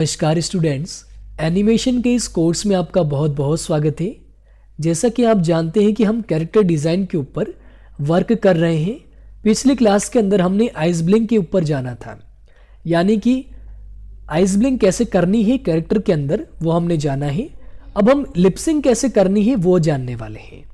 नमस्कार students, animation के इस कोर्स में आपका बहुत बहुत स्वागत है। जैसा कि आप जानते हैं कि हम कैरेक्टर डिज़ाइन के ऊपर वर्क कर रहे हैं। पिछली क्लास के अंदर हमने आइस ब्लिंक के ऊपर जाना था, यानी कि आइस ब्लिंक कैसे करनी है कैरेक्टर के अंदर वो हमने जाना है। अब हम लिपसिंग कैसे करनी है वो जानने वाले हैं।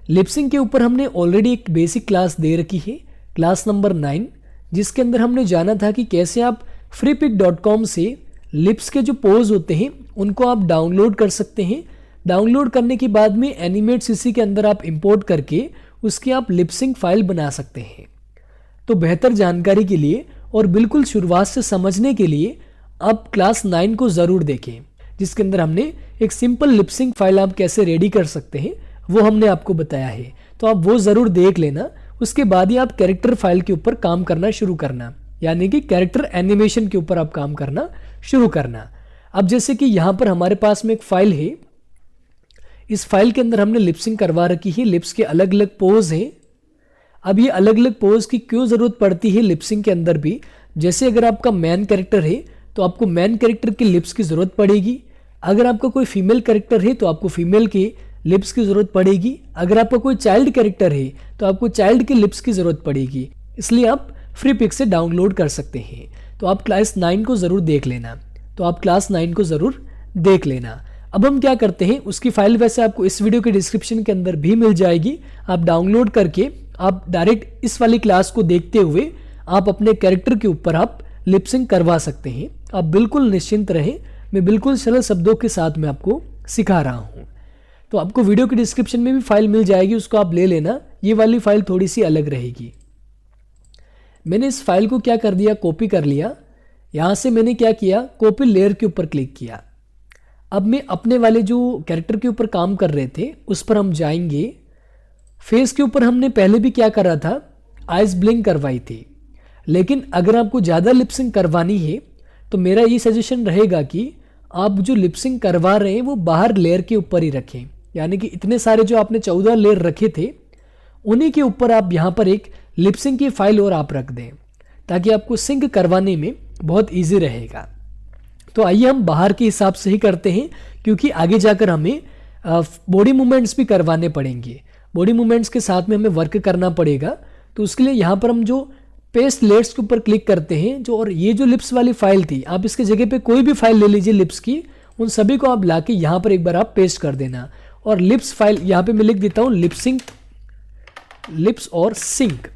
लिपसिंग के ऊपर हमने ऑलरेडी एक बेसिक क्लास दे रखी है, क्लास नंबर 9, जिसके अंदर हमने जाना था कि कैसे आप freepik.com से लिप्स के जो पोज होते हैं उनको आप डाउनलोड कर सकते हैं। डाउनलोड करने के बाद में एनिमेट सीसी के अंदर आप इंपोर्ट करके उसकी आप लिपसिंग फाइल बना सकते हैं। तो बेहतर जानकारी के लिए और बिल्कुल शुरुआत से समझने के लिए आप क्लास 9 को ज़रूर देखें, जिसके अंदर हमने एक सिंपल लिपसिंग फाइल आप कैसे रेडी कर सकते हैं वो हमने आपको बताया है। तो आप वो ज़रूर देख लेना। उसके बाद ही आप कैरेक्टर फाइल के ऊपर काम करना शुरू करना, यानी कि कैरेक्टर एनिमेशन के ऊपर आप काम करना शुरू करना। अब जैसे कि यहाँ पर हमारे पास में एक फाइल है, इस फाइल के अंदर हमने लिपसिंग करवा रखी है। लिप्स के अलग अलग पोज हैं। अब ये अलग अलग पोज की क्यों ज़रूरत पड़ती है लिपसिंग के अंदर भी? जैसे अगर आपका मैन कैरेक्टर है तो आपको मैन कैरेक्टर के लिप्स की ज़रूरत पड़ेगी। अगर आपका कोई फीमेल कैरेक्टर है तो आपको फीमेल के लिप्स की ज़रूरत पड़ेगी। अगर आपका कोई चाइल्ड कैरेक्टर है तो आपको चाइल्ड के लिप्स की ज़रूरत पड़ेगी। इसलिए आप फ्रीपिक से डाउनलोड कर सकते हैं। तो आप क्लास 9 को ज़रूर देख लेना। अब हम क्या करते हैं, उसकी फाइल वैसे आपको इस वीडियो के डिस्क्रिप्शन के अंदर भी मिल जाएगी। आप डाउनलोड करके आप डायरेक्ट इस वाली क्लास को देखते हुए आप अपने कैरेक्टर के ऊपर आप लिपसिंग करवा सकते हैं। आप बिल्कुल निश्चिंत रहें, मैं बिल्कुल सरल शब्दों के साथ में आपको सिखा रहा हूँ। तो आपको वीडियो के डिस्क्रिप्शन में भी फाइल मिल जाएगी, उसको आप ले लेना। ये वाली फाइल थोड़ी सी अलग रहेगी। मैंने इस फाइल को क्या कर दिया, कॉपी कर लिया। यहाँ से मैंने क्या किया, कॉपी लेयर के ऊपर क्लिक किया। अब मैं अपने वाले जो कैरेक्टर के ऊपर काम कर रहे थे उस पर हम जाएंगे। फेस के ऊपर हमने पहले भी क्या करा था, आइस ब्लिंक करवाई थी। लेकिन अगर आपको ज़्यादा लिपसिंग करवानी है तो मेरा ये सजेशन रहेगा कि आप जो लिपसिंग करवा रहे हैं वो बाहर लेयर के ऊपर ही रखें। यानी कि इतने सारे जो आपने 14 लेयर रखे थे उन्हीं के ऊपर आप यहाँ पर एक लिपसिंग की फाइल और आप रख दें, ताकि आपको सिंक करवाने में बहुत इजी रहेगा। तो आइए हम बाहर के हिसाब से ही करते हैं, क्योंकि आगे जाकर हमें बॉडी मूवमेंट्स भी करवाने पड़ेंगे। बॉडी मूवमेंट्स के साथ में हमें वर्क करना पड़ेगा। तो उसके लिए यहाँ पर हम जो पेस्ट लेयर्स के ऊपर क्लिक करते हैं जो, और ये जो लिप्स वाली फाइल थी, आप इसके जगह पे कोई भी फाइल ले लीजिए लिप्स की, उन सभी को आप लाके यहाँ पर एक बार आप पेस्ट कर देना। और लिप्स फाइल यहाँ पे मैं लिख देता हूँ लिपसिंग, लिप्स और सिंक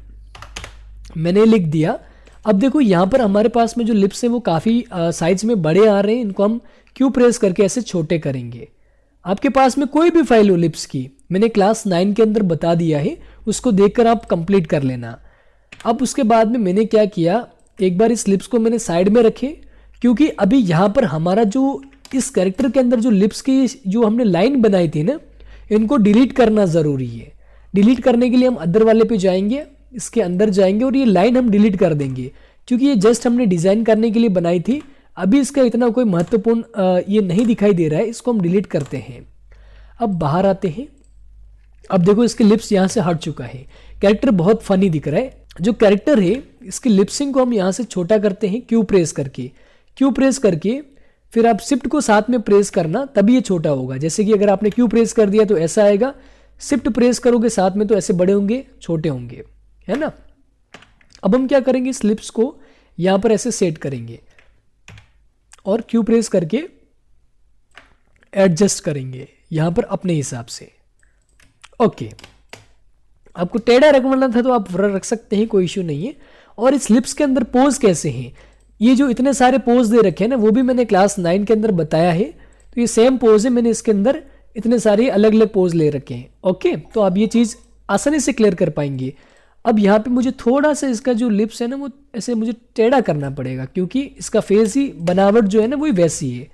मैंने लिख दिया। अब देखो यहाँ पर हमारे पास में जो लिप्स हैं वो काफ़ी साइज में बड़े आ रहे हैं। इनको हम क्यू प्रेस करके ऐसे छोटे करेंगे। आपके पास में कोई भी फाइल हो लिप्स की, मैंने क्लास 9 के अंदर बता दिया है, उसको देखकर आप कंप्लीट कर लेना। अब उसके बाद में मैंने क्या किया, एक बार इस लिप्स को मैंने साइड में रखे, क्योंकि अभी यहाँ पर हमारा जो इस कैरेक्टर के अंदर जो लिप्स की जो हमने लाइन बनाई थी ना, इनको डिलीट करना ज़रूरी है। डिलीट करने के लिए हम अदर वाले पे जाएंगे, इसके अंदर जाएंगे और ये लाइन हम डिलीट कर देंगे, क्योंकि ये जस्ट हमने डिज़ाइन करने के लिए बनाई थी। अभी इसका इतना कोई महत्वपूर्ण ये नहीं दिखाई दे रहा है, इसको हम डिलीट करते हैं। अब बाहर आते हैं। अब देखो इसके लिप्स यहाँ से हट चुका है, कैरेक्टर बहुत फनी दिख रहा है। जो कैरेक्टर है इसके लिपसिंग को हम यहाँ से छोटा करते हैं क्यू प्रेस करके फिर आप शिफ्ट को साथ में प्रेस करना, तभी ये छोटा होगा। जैसे कि अगर आपने क्यू प्रेस कर दिया तो ऐसा आएगा, शिफ्ट प्रेस करोगे साथ में तो ऐसे बड़े होंगे, छोटे होंगे, है ना। अब हम क्या करेंगे, इस लिप्स को यहाँ पर ऐसे सेट करेंगे और क्यू प्रेस करके एडजस्ट करेंगे यहाँ पर अपने हिसाब से। ओके, आपको टेढ़ा रखवाना था तो आप रख सकते हैं, कोई इश्यू नहीं है। और इस लिप्स के अंदर पोज कैसे हैं, ये जो इतने सारे पोज दे रखे हैं ना, वो भी मैंने क्लास 9 के अंदर बताया है। तो ये सेम पोज है, मैंने इसके अंदर इतने सारे अलग अलग पोज ले रखे हैं। ओके, तो आप ये चीज़ आसानी से क्लियर कर पाएंगे। अब यहाँ पे मुझे थोड़ा सा इसका जो लिप्स है ना वो ऐसे मुझे टेढ़ा करना पड़ेगा, क्योंकि इसका फेस ही बनावट जो है ना वही वैसी है।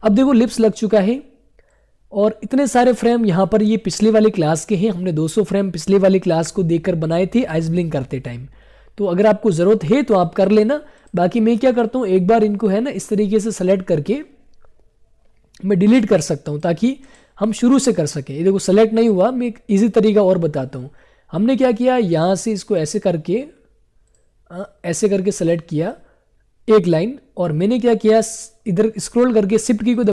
अब देखो लिप्स लग चुका है और इतने सारे फ्रेम यहाँ पर ये पिछले वाली क्लास के हैं। हमने 200 फ्रेम पिछले वाली क्लास को देखकर बनाए थे आइस ब्लिंक करते टाइम। तो अगर आपको ज़रूरत है तो आप कर लेना। बाकी मैं क्या करता हूँ, एक बार इनको है ना इस तरीके से सेलेक्ट करके मैं डिलीट कर सकता हूँ, ताकि हम शुरू से कर सकें। ये देखो सेलेक्ट नहीं हुआ, मैं एक ईजी तरीका और बताता हूँ। हमने क्या किया, यहाँ से इसको ऐसे करके सेलेक्ट किया, एक लाइन और मैंने क्या किया, इधर स्क्रॉल करके शिफ्ट की को